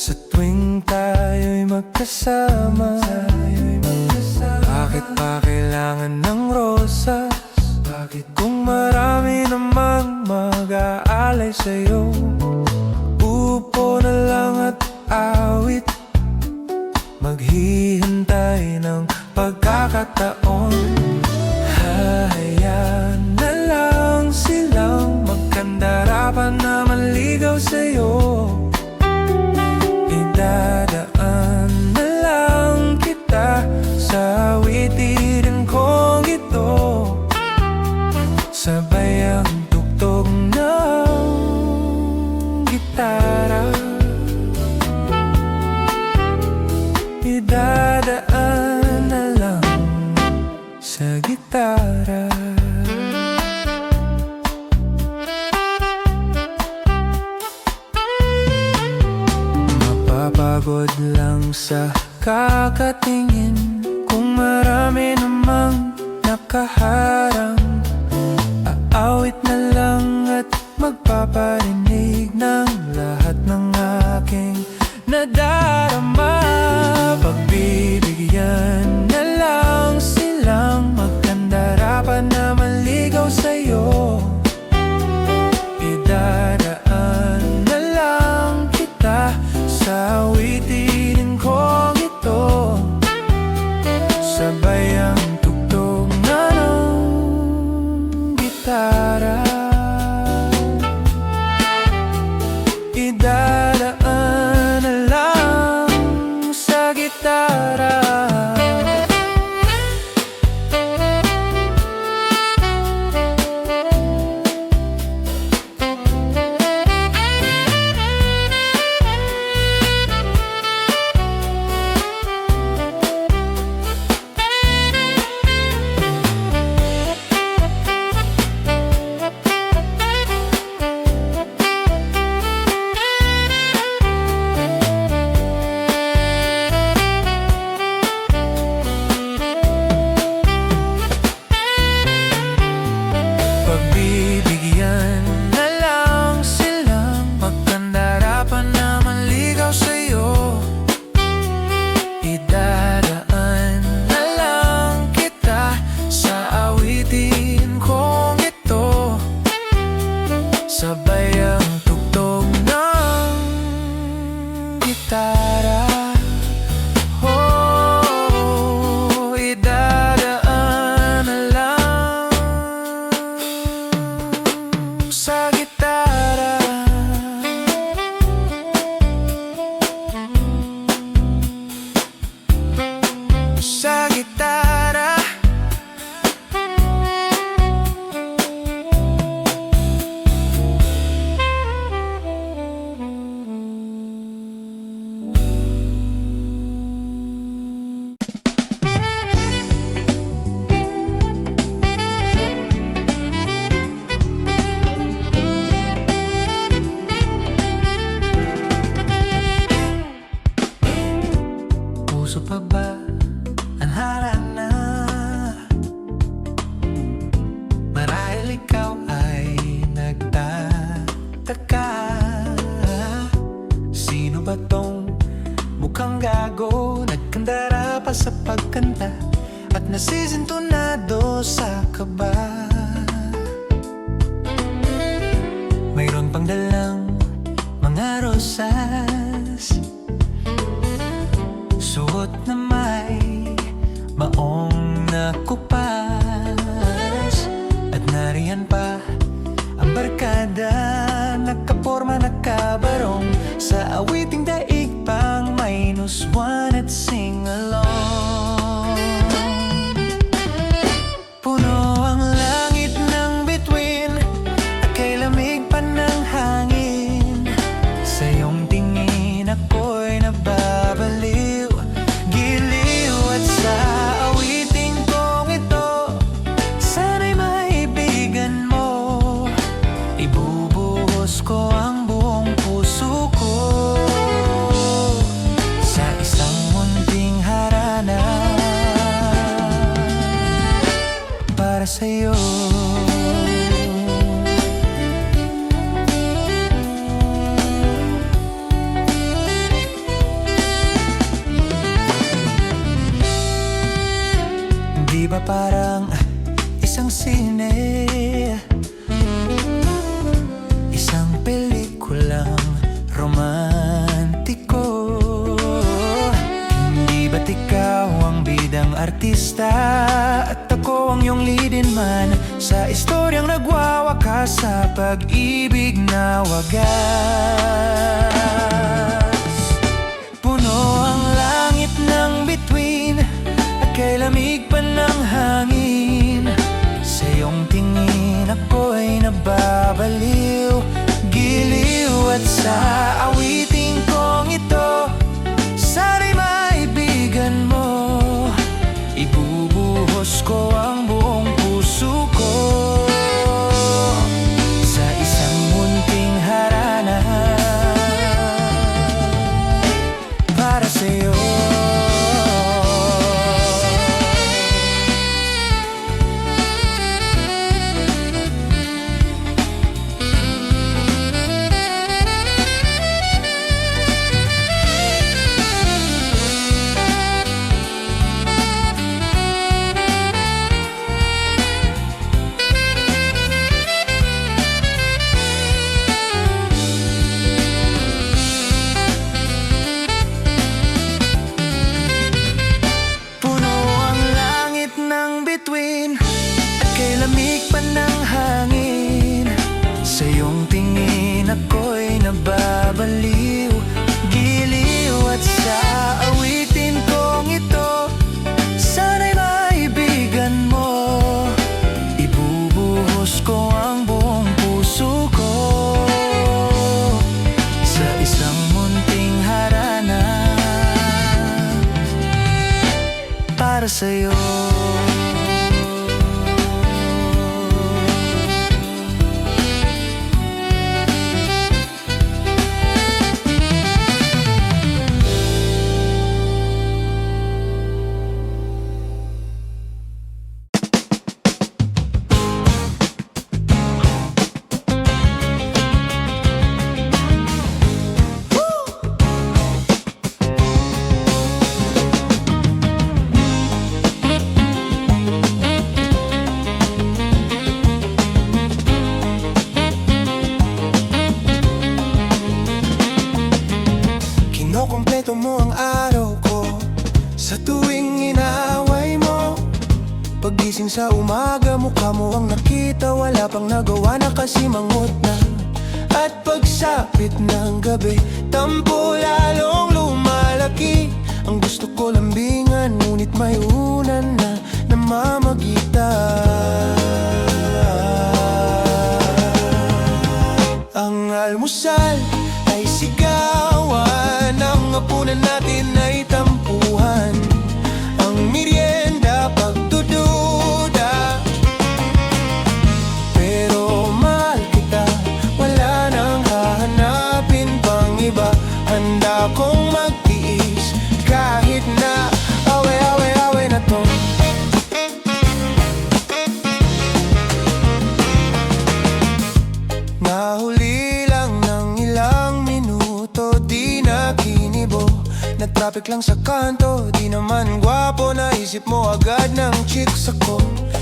Sa tuwing tayo'y magkasama, bakit pa kailangan ng rosas? Bakit kung marami namang mag-aalay sa'yo? Upo na lang at awit, maghihintay ng pagkakataon. Hayaan na lang silang magkandarapan na maligaw sa'yo. Idadaan na lang kita sa awitirin kong ito, sabay ang tugtog ng gitara. Idadaan na lang sa gitara. Mapapagod lang sa kakatingin kung marami namang nakaharang. Aawit na lang at magpaparinig ng lahat ng aking nadarama. Pagbibigyan na lang silang magkandarapan na maligaw sa'yo. Idadaan na lang kita sa awitirin kong ito, sabay ang tugtog ng gitara. Idadaan na lang sa gitara. Pagbibigyan na lang silang magkandarapan na maligaw sa'yo. Idadaan na lang kita sa awitin kong ito, sabay ang tugtog ng gitara. Oh, idadaan na lang sa gitara. Sa gitara. Puso pa ba ang harana? Marahil ikaw ay nagtataka, sino ba tong mukhang gago? Nagkandara pa sa pagkanta at nasisintunado sa kaba. Mayroon pang dalang mga rosas, suot na may maong nakupas, at nariyan pa ang barkada, nakaporma, nakabarong, sa awiting daig pang -1 at sing along. Puno ang langit ng bituin, kay lamig pa ng hangin, sa iyong tingin ako'y nababaliw. Giliw at sa awiting kong ito, sana'y maibigan mo. Ibubuhos ko ang buong puso ko sa isang munting harap. parang isang sine, isang pelikulang romantiko. Hindi ba't ikaw ang bidang artista at ako ang iyong leading man sa istoryang nagwawakas sa pag-ibig na wagas? Puno ang langit ng bituin at kay lamig pa ng hangin. Sa iyong tingin ako'y nababaliw, giliw. At sa awiting kong ito, sana'y maibigan mo, ibubuhos ko ang buong puso ko sa isang munting harana para sa'yo. At kay lamig pa ng hangin, sa iyong tingin ako'y nababaliw, giliw. At sa awitin kong ito, sana'y maibigan mo, ibubuhos ko ang buong puso ko sa isang munting harana para sa'yo. Kinokompleto mo ang araw ko sa tuwing inaaway mo. Pagising sa umaga, mukha mo ang nakita, wala pang nagawa na kasi mangot na. At pagsapit ng gabi, tampo lalong lumalaki. Ang gusto ko lambingan, ngunit may unan na namamagitan. Ang almusal ay sigawan, ang hapunan natin ay tampuhan, ang merienda pagdududa. Pero mahal kita, wala nang hahanapin pang iba. Handa kong magtiis kahit na awe na to. Nahuli lang ng ilang minuto, di na kinibo. Nag-traffic lang sa kanto, di naman gwapo. Naisip mo agad ng chicks ako.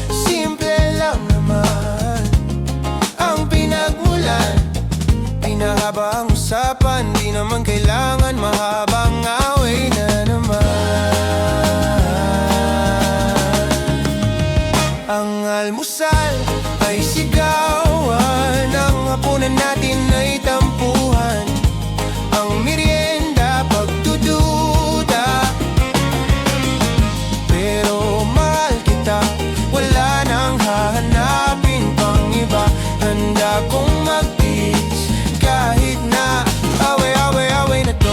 Simple lang naman ang pinagmulan, pinahaba ang usapan, di naman kailangan mahabang away na naman. Ang almusal ay sigawan, ang hapunan natin ay tampuhan, ang merienda pagdududa. Pero mahal kita, wala nang hahanapin pang iba. Handa kong magtiis kahit na awe na to.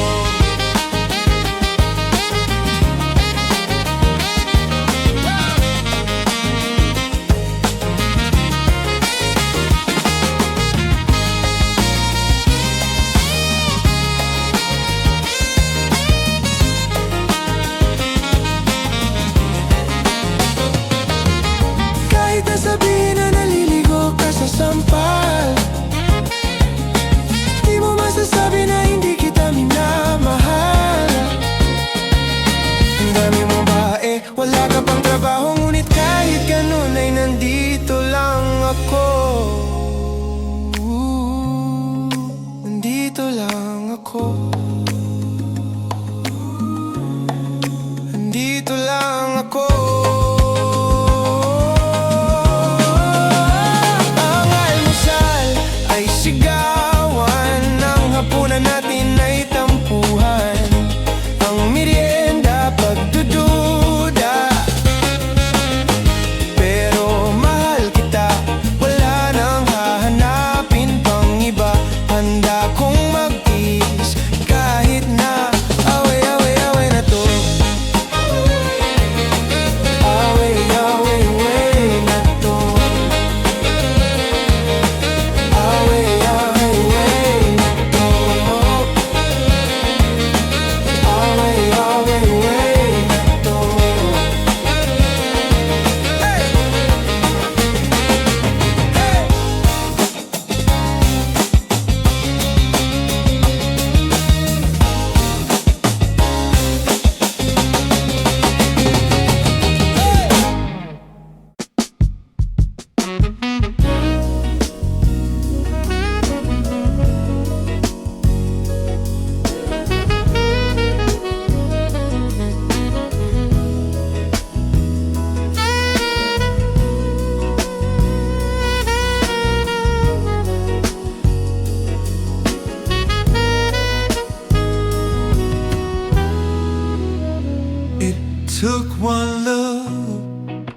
took one look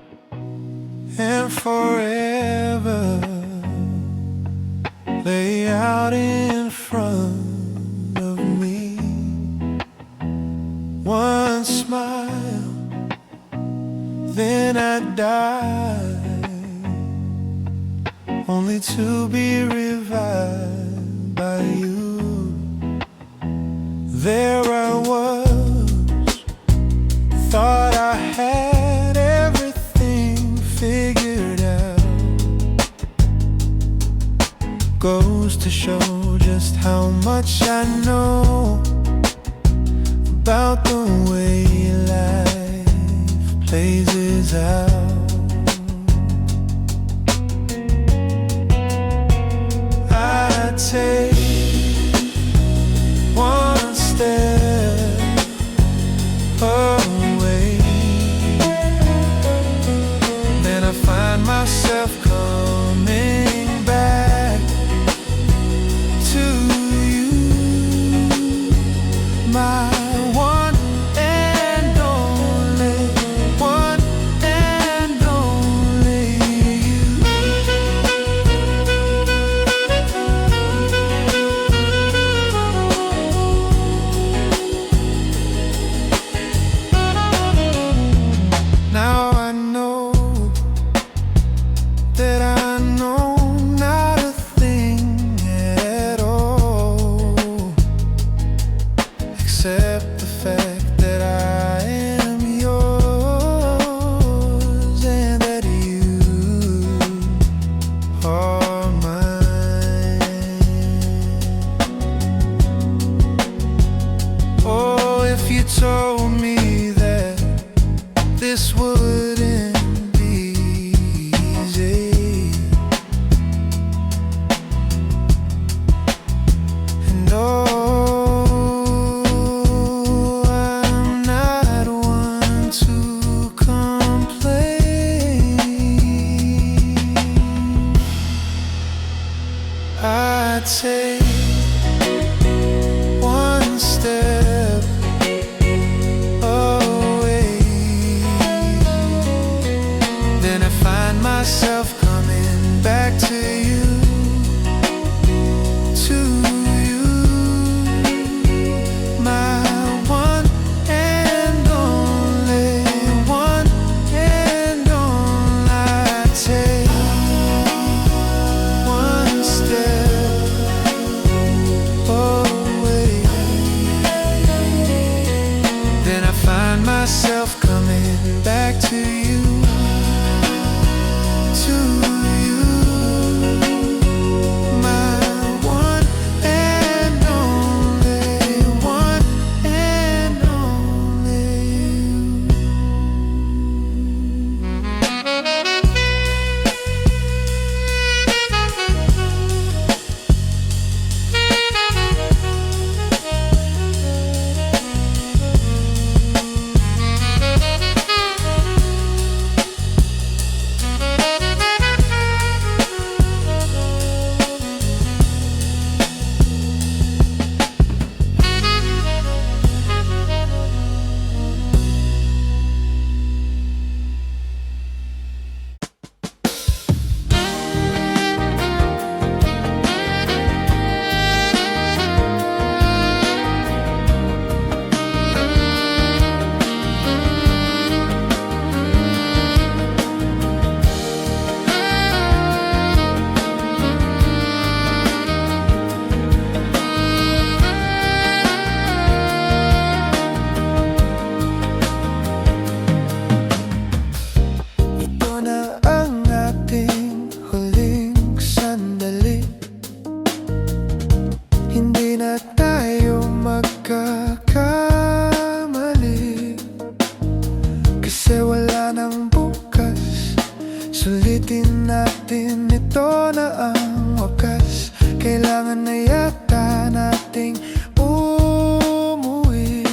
and forever lay out in front of me. One smile, then I died, only to be revived by you. There I was, thought I had everything figured out. Goes to show just how much I know about the way life plays out. I take one step away, then I find myself coming back to you, my one and only, one and only you. Now I know that I know not a thing at all, except the fact that I am yours and that you are mine. Oh, if you told me that this wouldn't be easy, and oh, I'm not one to complain. I take one step away, then I find myself coming back to you, my one and only, one and only. I take one step away, then I find myself coming back to you, my one and only, one and only you. Sulitin natin, ito na ang wakas. Kailangan na yata nating umuwi.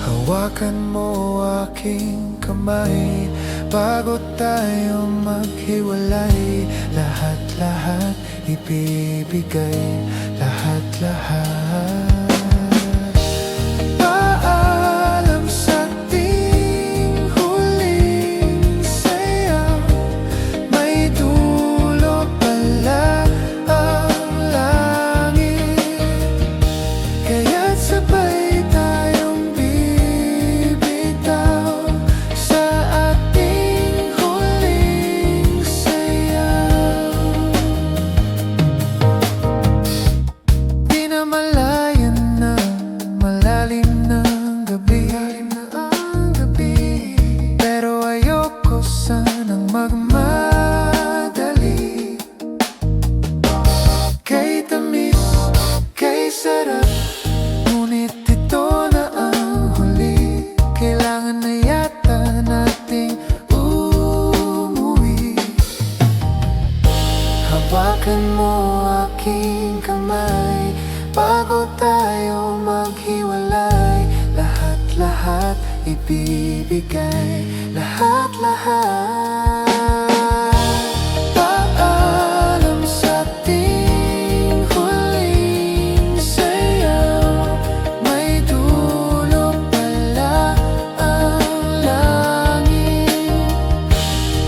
Hawakan mo aking kamay bago tayo maghiwalay. Lahat-lahat ibibigay, lahat-lahat. Paalam sa bibigay lahat-lahat. Paalam sa ating huling sayaw, may dulo pala ang langit,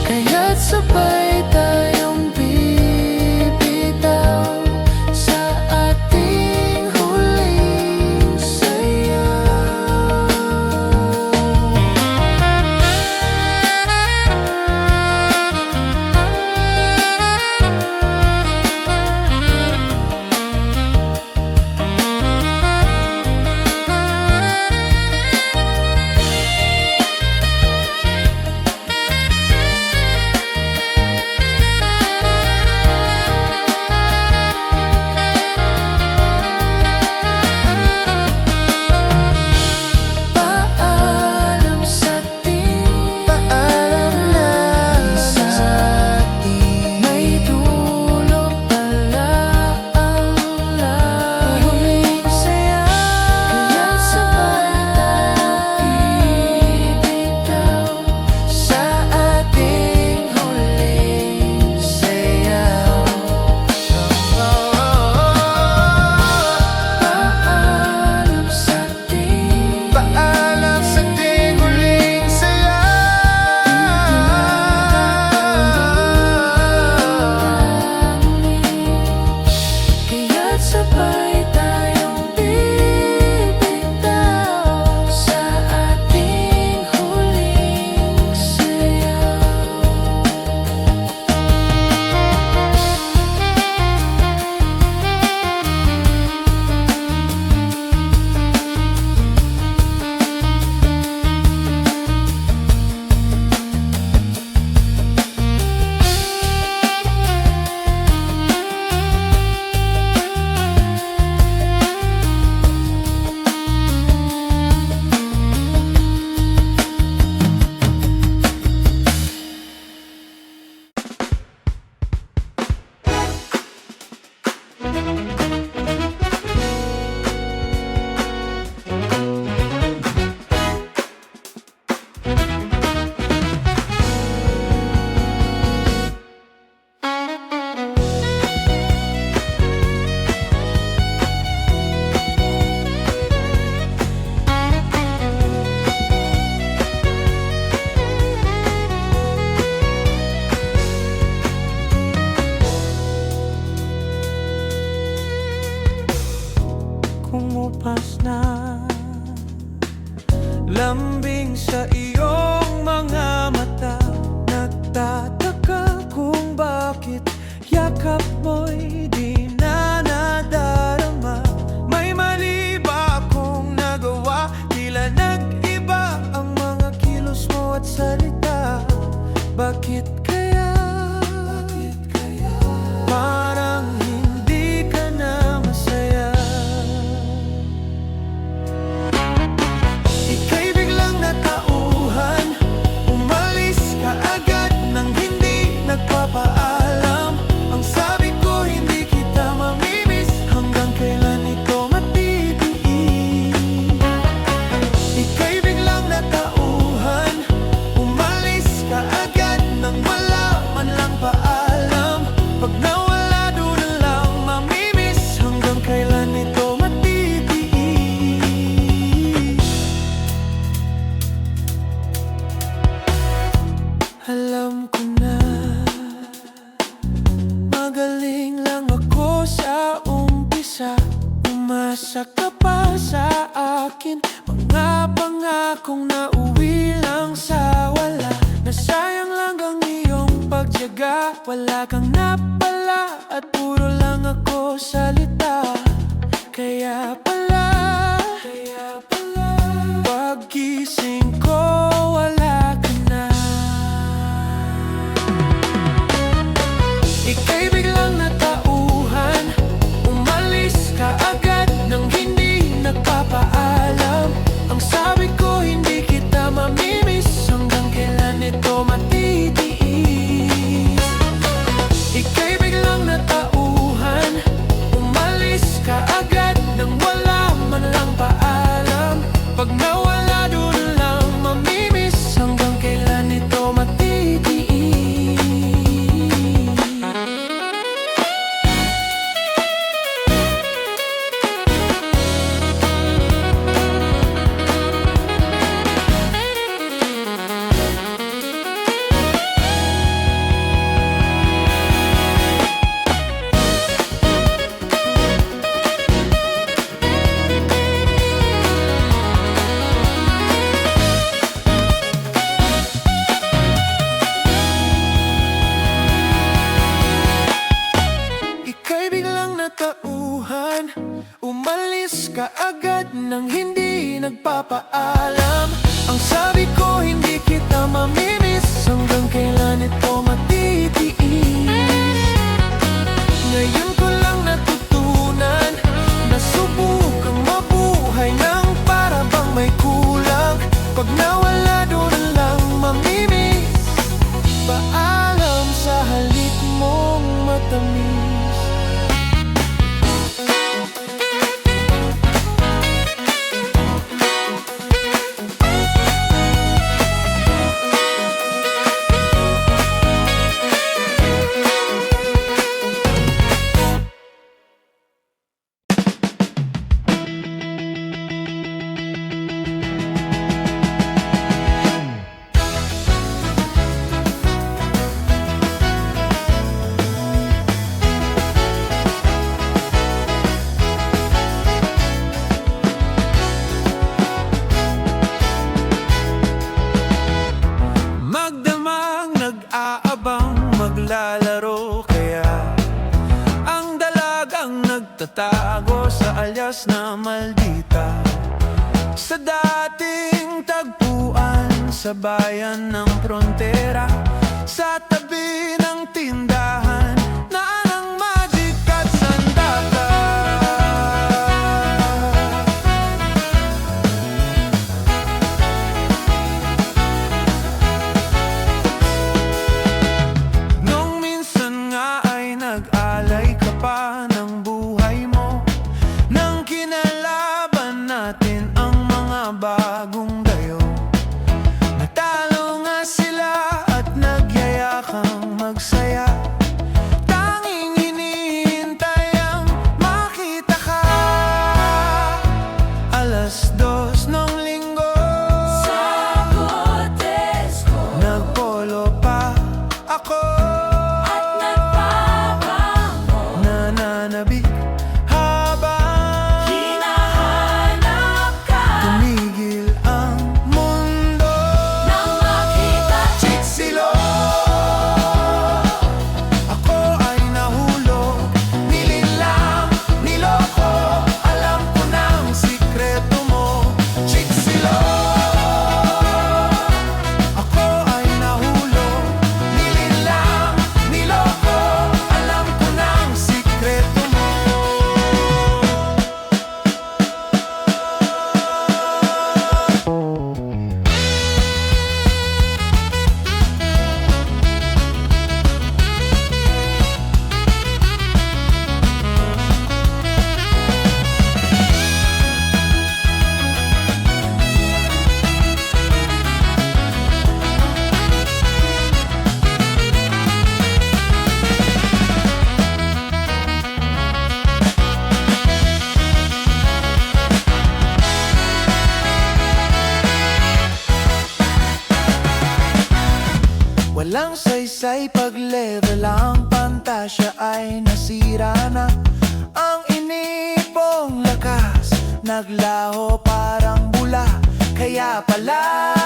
kaya't sabay tayong bibitaw sa ating huling sayaw. Paalam sa ating, paalam na sa ating, may dulo pala ang huling sayaw, kaya't sabay tayong bibitaw sa ating huling sayaw. Paalam sa ating, paalam sa ating huling sayaw, kaya't sabay tayong bibitaw sa ating huling sayaw. Kumupas na lambing sa iyong mga mata, nagtataka kung bakit yakap mo'y di na nadarama. May mali ba akong nagawa? Tila nag-iba ang mga kilos mo at salita. Bakit kaya? Parang hindi ka na masaya. Ika'y biglang natauhan, umalis ka agad nang hindi nagpapaalam. Ang sabi ko, hindi kita mamimiss, hanggang kailan ito matitiis? Ika'y biglang natauhan, umalis ka agad nang wala man lang paalam. Pag nawala doon na lang mamimiss, hanggang kailan ito matitiis? Alam ko na magaling lang ako sa umpisa, umasa ka pa sa akin, mga pangakong nauwi lang sa wala. Nasayang lang ang iyong pagtiyaga, wala kang napala at puro lang ako salita. Kaya pala paggising ko wala ka na. Ika'y biglang natauhan, umalis ka agad nang hindi nagpapaalam. Ang sabi ko, hindi kita mamimiss, hanggang kailan ito matitiis? Ika'y biglang natauhan, umalis ka agad nang wala nang hindi nagpapaalam. Ang sabi ko, hindi kita mamimiss, hanggang kailan ito matitiis. Ngayon ko lang natutunan na subukang mabuhay nang para bang may kulang. Pag nawala doon lang mamimiss, paalam sa halik mong matamis. Maglalaro kaya ang dalagang nagtatago sa alyas na maldita. Sa dating tagpuan sa bayan ng frontera, sa tabi ng tindahan na ng magic at sandata. Nag-alay ka pa ng buhay mo nang kinalaban natin ang mga bagong dayo. Natalo nga sila at nagyayakang magsaya. Tanging hinihintay ang makita ka. 2:00 nung linggo, sa Cotesko nagpolo pa ako. Nananabik habang hinahanap ka. Tumigil ang mundo nang makita Chiksilo. Ako ay nahulog, nilinlang, niloko. Alam ko ng sikreto mo, Chiksilo. Ako ay nahulog, nilinlang, niloko. Alam ko ng sikreto mo. Walang saysay pag level, ang pantasya ay nasira na. Ang inipong lakas naglaho parang bula. Kaya pala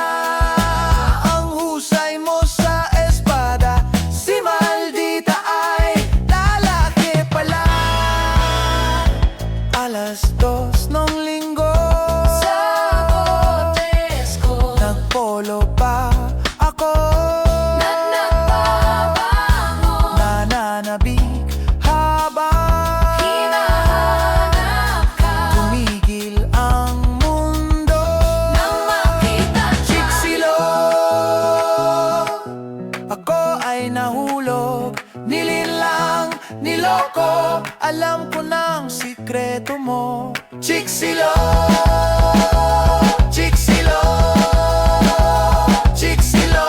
ang husay mo sa espada, si maldita ay lalaki pala. 2:00 nung linggo, sa Cotesko nagpolo pa ako. Nananabik habang hinahanap ka. Tumigil ang mundo nang makita Chiksilo. Ako ay nahulog, nilinlang, niloko. Alam ko ng sikreto mo, Chiksilo. Chiksilo. Chiksilo.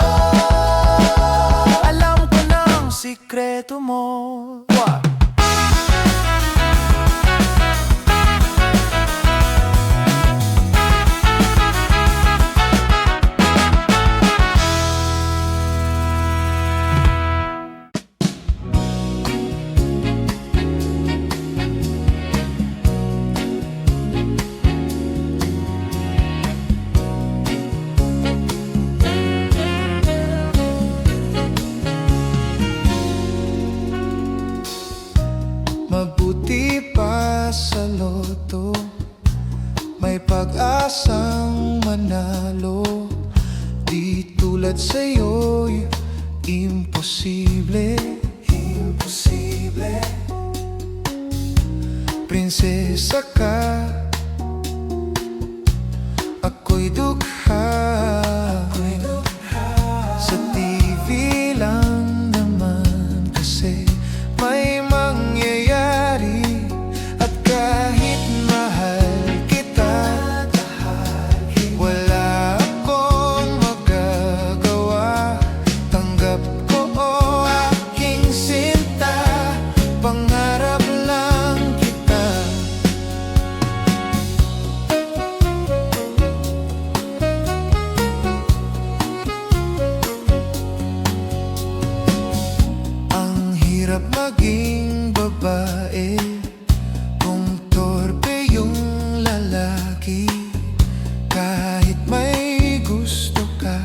Alam ko ng sikreto mo. What? pag-asang manalo. Di tulad sa'yo'y imposible, imposible. Prinsesa ka, ako'y dukha. Sa TV lang naman kasi may mangyayari. At kahit mahal kita, wala akong magagawa. Tanggap ko o aking sinta, pangarap lang kita. Ang hirap maging babae kung torpe yung lalaki. Kahit may gusto ka,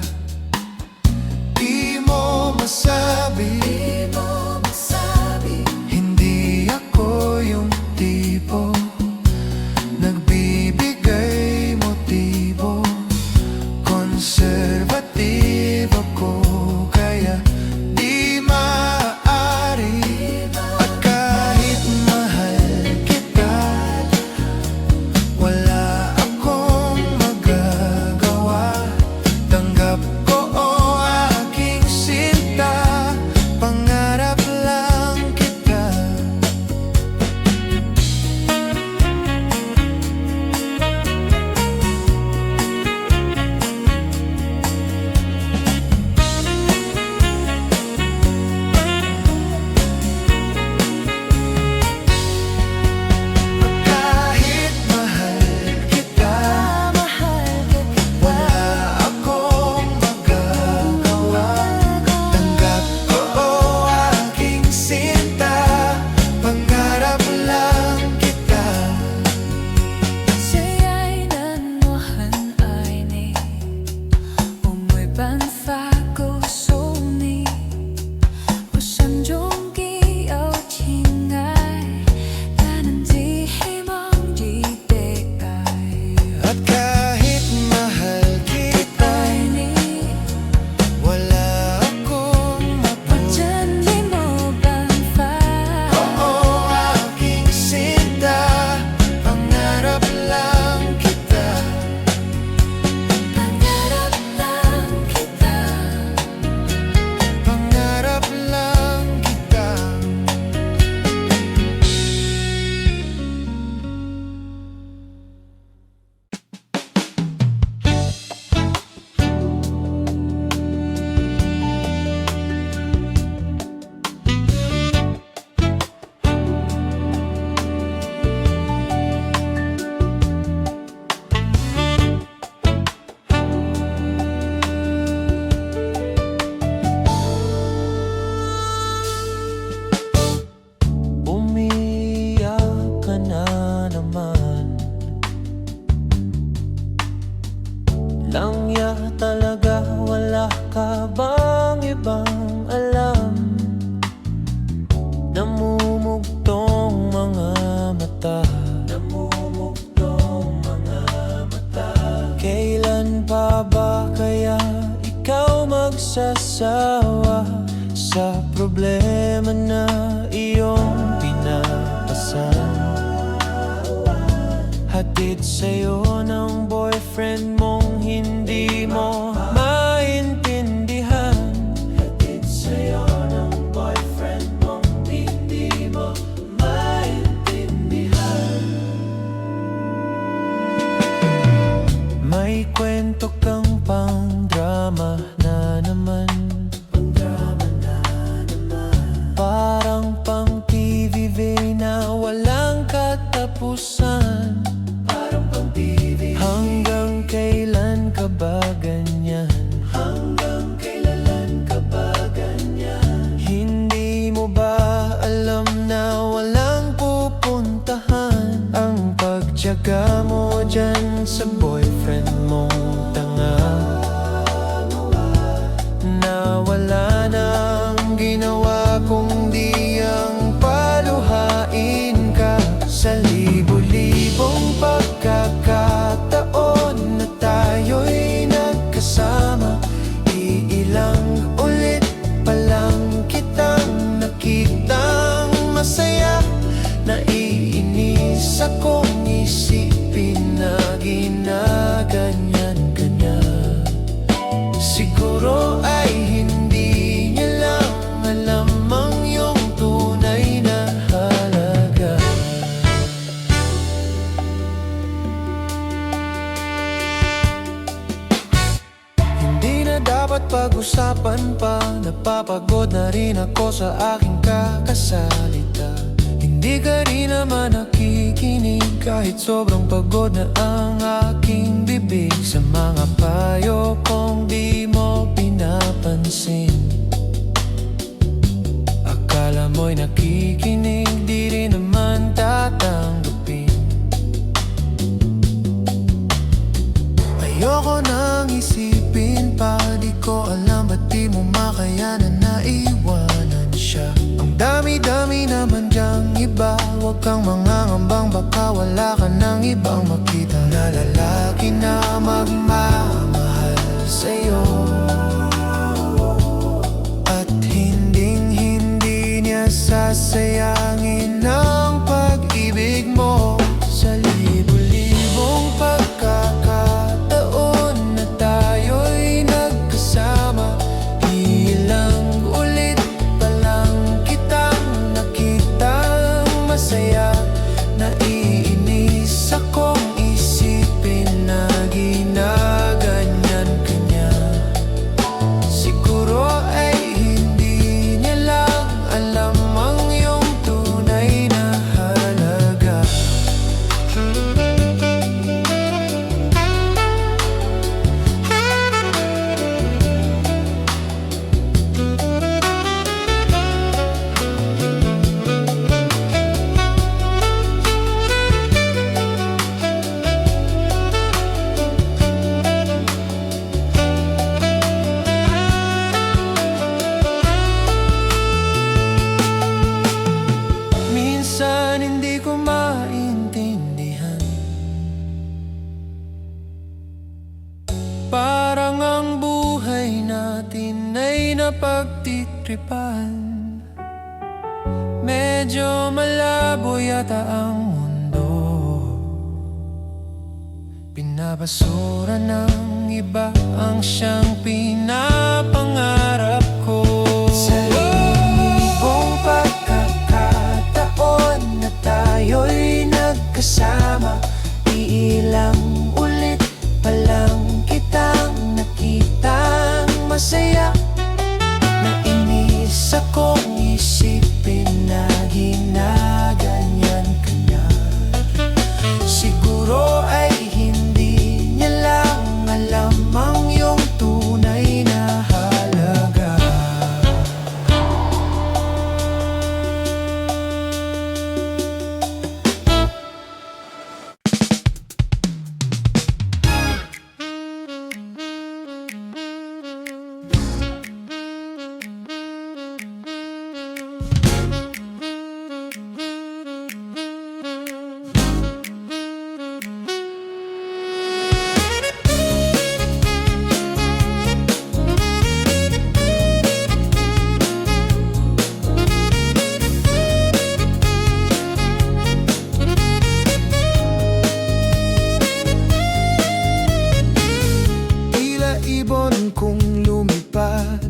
di mo masabi. Hindi ako yung tipo nagbibigay motibo. Conservative ako, kaya di maaari. At kahit mahal kita, wala akong magagawa. Tanggap ko o aking sinta, pangarap lang kita. Kahit mahal kita, wala akong magagawa. Tanggap ko o aking sinta, pangarap lang kita. 最爱的我很爱你，我没办法告诉你，我心中已有情爱，但能只希望已被爱。 At kahit mahal 爱 kita, 你， wala akong 反正你没办法。 oo aking sinta, pangarap lang kita. pangarap lang kita. Pangarap lang kita. Umiyak ka na naman. Langya talaga, wala ka bang ibang alam? Namumugtong mga mata, namumugtong mga mata. Kailan pa ba kaya ikaw magsasawa sa problema na iyong pinapasan? Hatid sa'yo ng boyfriend mong hindi mo maintindihan. Hatid sa'yo ng boyfriend mong hindi mo maintindihan. May kwento kang pang-drama na naman. Parang pang TV na walang katapusan. Hanggang kailan ka ba ganyan? Hanggang kailan ka ba ganyan? Hindi mo ba alam na walang pupuntahan ang pagtiyaga mo dyan sa boyfriend mong tanga? Na wala nang ginawa kundi ang paluhain ka sa libo-libong pagkakataon. mapag-usapan pa. Napapagod na rin ako sa aking kakasalita. Hindi ka rin naman nakikinig, kahit sobrang pagod na ang aking bibig. Sa mga payo kong di mo pinapansin. Akala mo'y nakikinig, di rin naman tatanggapin. Ayoko nang isipin pa, di ko alam ba't di mo makayanan na iwanan siya. Ang dami-dami naman dyang iba, huwag kang mangangambang baka wala ka ng ibang makita na lalaki na magmamahal sa'yo. At hinding-hindi niya sasayangin ang pag-ibig mo. Sa libo-libong pagkakataon na tayo'y nagkasama, ilang ulit pa lang kitang nakitang masaya. Naiinis akong isipin na ginaganyan ka niya. Siguro ay hindi niya lang alam ang iyong tunay na halaga. Minsan hindi ko maintindihan, parang ang buhay natin ay napagtitripan. Medyo malabo yata ang mundo, pinabasura ng iba ang siyang pinapangarap ko. Sa libong pagkakataon na tayo'y nagkasama, iilang ulit pa lang kitang nakitang masaya. Nainis akong isipin na ginaganyan ka niya. Siguro ay hindi niya lang alam ang iyong tunay na halaga. Ibon kong lumipad,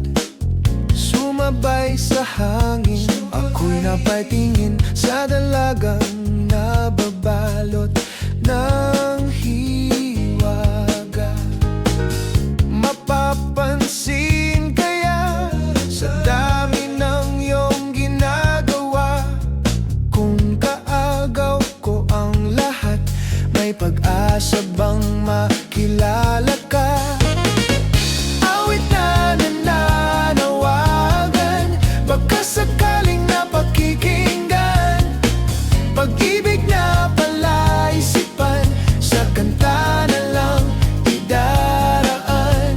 sumabay sa hangin. Ako'y napatingin sa dalagang nababalot ng hiwaga. Mapapansin kaya sa dami ng iyong ginagawa, kung kaagaw ko ang lahat, may pag-asa bang makilala ka? Baka sakaling napakikinggan, pag-ibig na palaisipan, sa kanta na lang idaraan.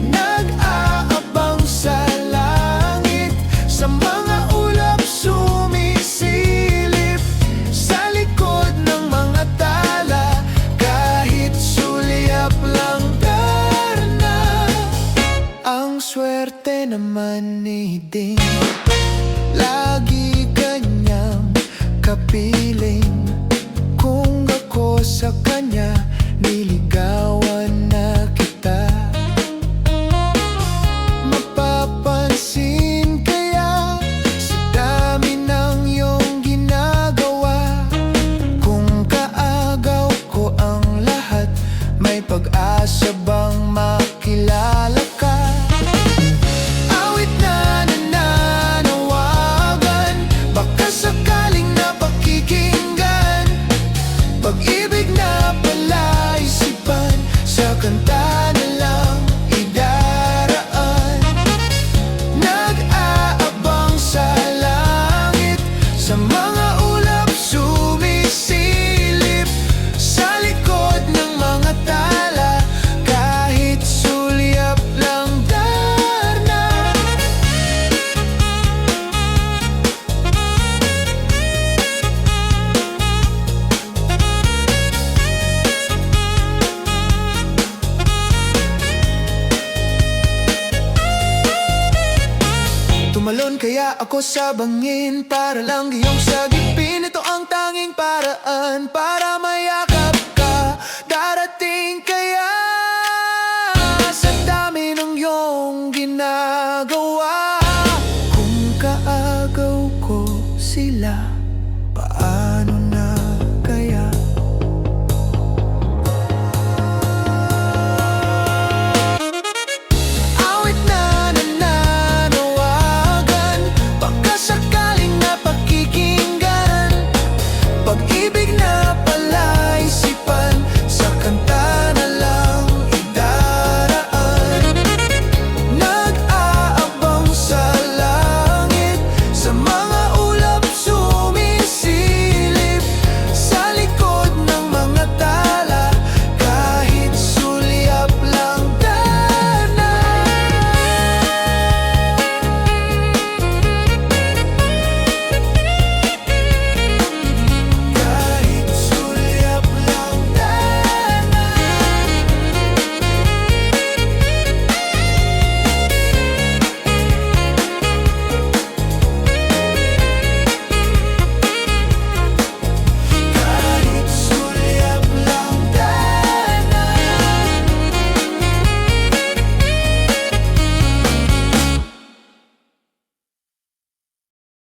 Nag-aabang sa langit, sa mga ulap sumisilip, sa likod ng mga tala, kahit sulyap lang darna. Ang swerte naman ni Ding, lagi kanyang kapiling. Kung ako sa kanya, niligawan na kita. Mapapansin kaya sa dami ng iyong ginagawa, kung kaagaw ko ang lahat, may pag-asa bang makilala ka? Kaya ako sa bangin para lang iyong sagipin. Ito ang tanging paraan para mayak